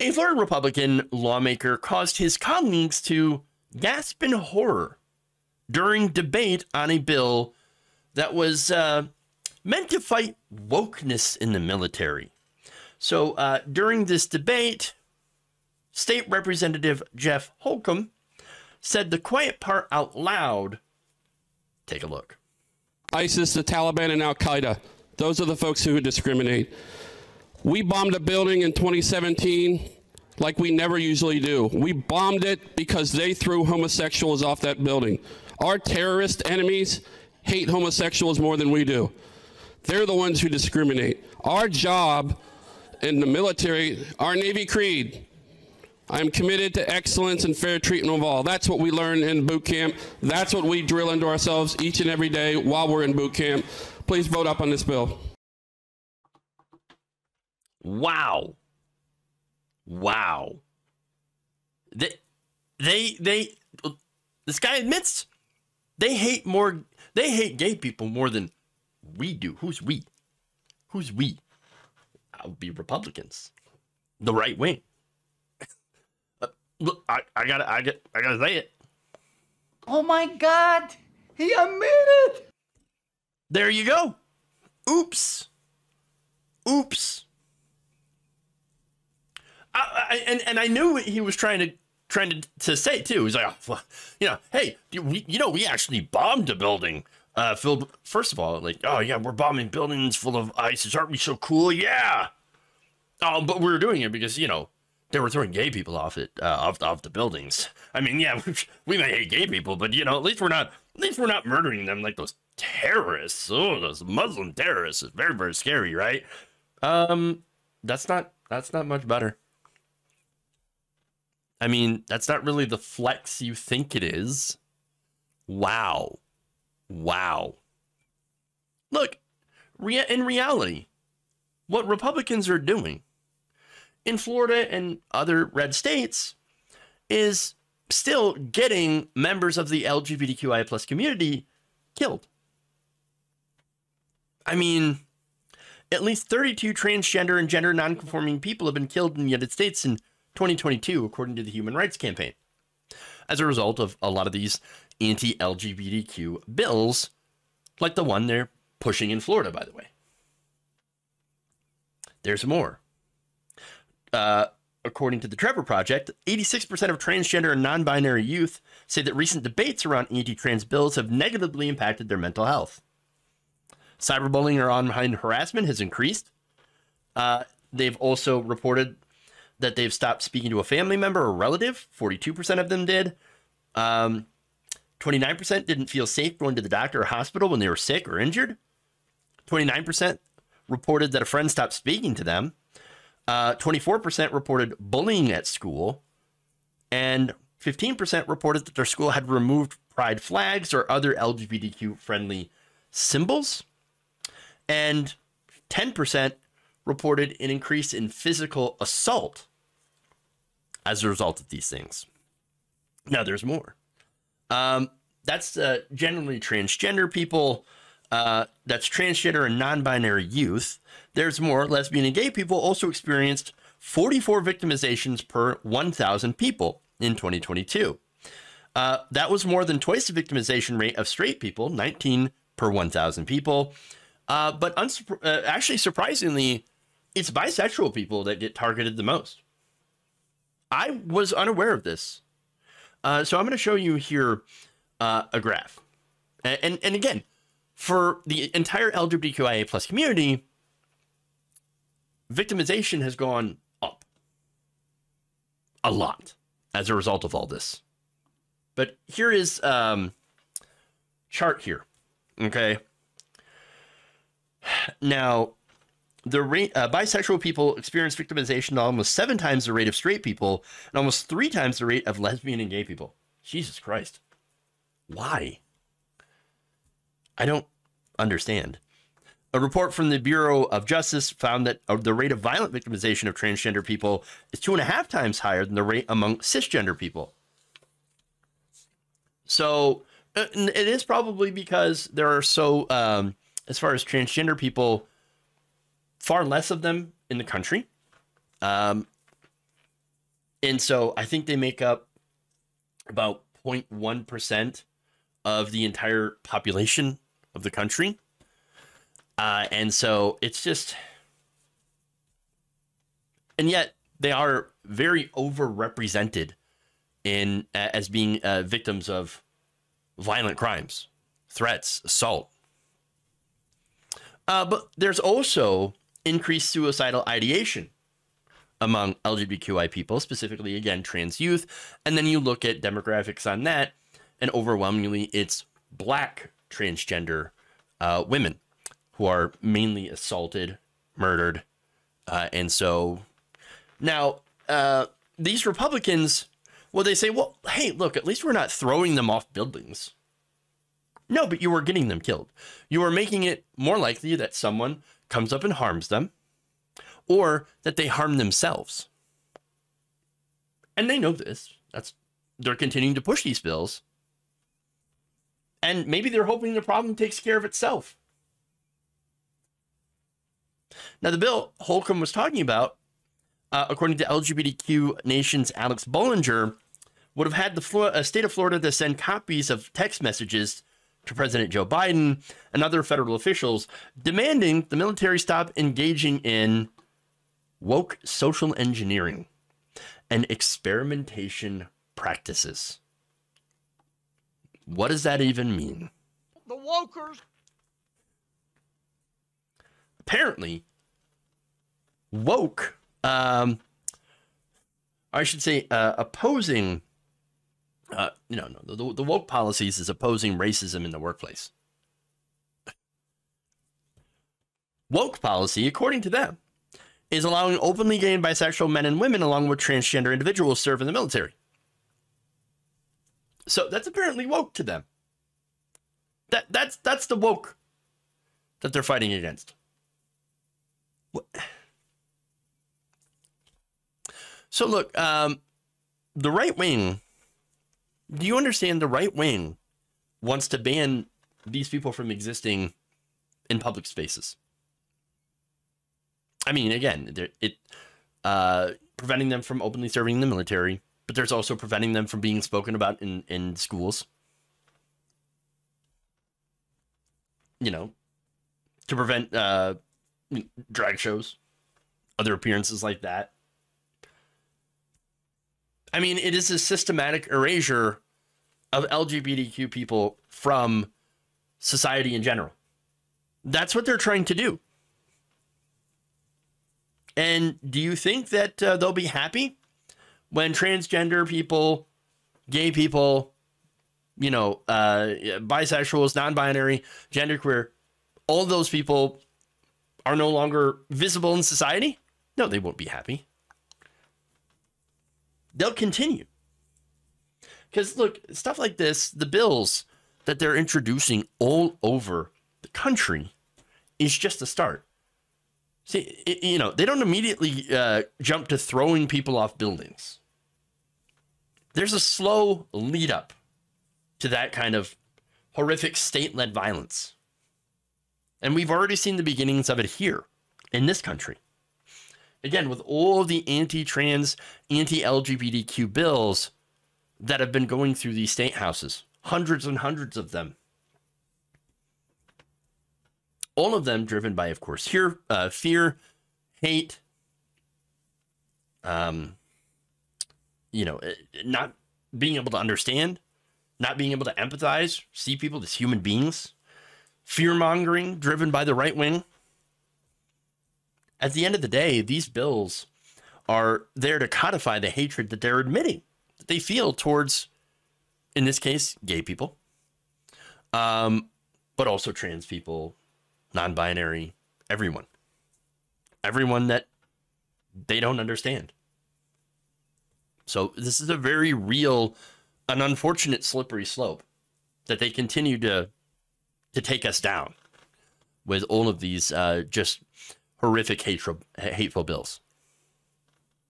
A Florida Republican lawmaker caused his colleagues to gasp in horror during debate on a bill that was meant to fight wokeness in the military. So during this debate, State Representative Jeff Holcomb said the quiet part out loud. Take a look. ISIS, the Taliban, and Al-Qaeda. Those are the folks who discriminate. We bombed a building in 2017 like we never usually do. We bombed it because they threw homosexuals off that building. Our terrorist enemies hate homosexuals more than we do. They're the ones who discriminate. Our job in the military, our Navy creed, I am committed to excellence and fair treatment of all. That's what we learn in boot camp. That's what we drill into ourselves each and every day while we're in boot camp. Please vote up on this bill. Wow. This guy admits they hate gay people more than we do. Who's we? I would be Republicans. The right wing. Look, I gotta say it. Oh my God, he admitted. There you go. Oops. And I knew what he was trying to say too. He's like, oh, well, hey, we actually bombed a building filled. First of all, like, oh yeah, we're bombing buildings full of ISIS. Aren't we so cool? Yeah. Oh, but we were doing it because they were throwing gay people off the buildings. I mean, yeah, we may hate gay people, but at least we're not murdering them like those terrorists. Oh, those Muslim terrorists is very, very scary, right? That's not much better. I mean, that's not really the flex you think it is. Wow. Look, in reality, what Republicans are doing in Florida and other red states is still getting members of the LGBTQI plus community killed. I mean, at least 32 transgender and gender nonconforming people have been killed in the United States in 2022, according to the Human Rights Campaign, as a result of a lot of these anti-LGBTQ bills, like the one they're pushing in Florida, by the way. There's more. According to the Trevor Project, 86% of transgender and non-binary youth say that recent debates around anti-trans bills have negatively impacted their mental health. Cyberbullying or online harassment has increased. They've also reported that they've stopped speaking to a family member or relative. 42% of them did. 29% didn't feel safe going to the doctor or hospital when they were sick or injured. 29% reported that a friend stopped speaking to them. 24% reported bullying at school. And 15% reported that their school had removed pride flags or other LGBTQ-friendly symbols. And 10% reported an increase in physical assault as a result of these things. Now, there's more. That's generally transgender people. That's transgender and non-binary youth. There's more. Lesbian and gay people also experienced 44 victimizations per 1,000 people in 2022. That was more than twice the victimization rate of straight people, 19 per 1,000 people. But actually, surprisingly, it's bisexual people that get targeted the most. I was unaware of this. So I'm going to show you here a graph. And again, for the entire LGBTQIA plus community, victimization has gone up a lot as a result of all this. But here is chart here. Okay. Now, the rate bisexual people experience victimization at almost 7 times the rate of straight people and almost 3 times the rate of lesbian and gay people. Jesus Christ. Why? I don't understand. A report from the Bureau of Justice found that the rate of violent victimization of transgender people is 2.5 times higher than the rate among cisgender people. So it is probably because there are so, as far as transgender people, far less of them in the country. And so I think they make up about 0.1% of the entire population of the country. And so it's just, and yet they are very overrepresented in as being victims of violent crimes, threats, assault. But there's also increased suicidal ideation among LGBTQI people, specifically, again, trans youth. And then you look at demographics on that, and overwhelmingly it's Black transgender women who are mainly assaulted, murdered. And so now these Republicans, well, they say, well, hey, look, at least we're not throwing them off buildings. No, but you are getting them killed. You are making it more likely that someone comes up and harms them, or that they harm themselves. And they know this. They're continuing to push these bills. And maybe they're hoping the problem takes care of itself. Now, the bill Holcomb was talking about, according to LGBTQ Nation's Alex Bollinger, would have had the state of Florida to send copies of text messages to President Joe Biden and other federal officials demanding the military stop engaging in woke social engineering and experimentation practices. What does that even mean? The wokers. Apparently, woke, I should say, opposing, the woke policies is opposing racism in the workplace. Woke policy, according to them, is allowing openly gay and bisexual men and women along with transgender individuals serve in the military. So that's apparently woke to them. That's the woke that they're fighting against. What? So look, the right wing, do you understand the right wing wants to ban these people from existing in public spaces? I mean, again, preventing them from openly serving in the military, but there's also preventing them from being spoken about in schools. You know, to prevent drag shows, other appearances like that. I mean, it is a systematic erasure of LGBTQ people from society in general. That's what they're trying to do. And do you think that they'll be happy when transgender people, gay people, bisexuals, non-binary, genderqueer, all those people are no longer visible in society? No, they won't be happy. They'll continue. Because look, stuff like this, the bills that they're introducing all over the country is just a start. See, they don't immediately jump to throwing people off buildings. There's a slow lead up to that kind of horrific state-led violence. And we've already seen the beginnings of it here in this country. Again, with all of the anti-trans, anti-LGBTQ bills that have been going through these state houses, hundreds and hundreds of them. All of them driven by, of course, fear, hate, not being able to understand, not being able to empathize, see people as human beings, fear-mongering driven by the right wing. At the end of the day, these bills are there to codify the hatred that they're admitting that they feel towards, in this case, gay people, but also trans people, non-binary, everyone that they don't understand. So this is a very real, an unfortunate slippery slope that they continue to take us down with all of these just horrific hateful bills.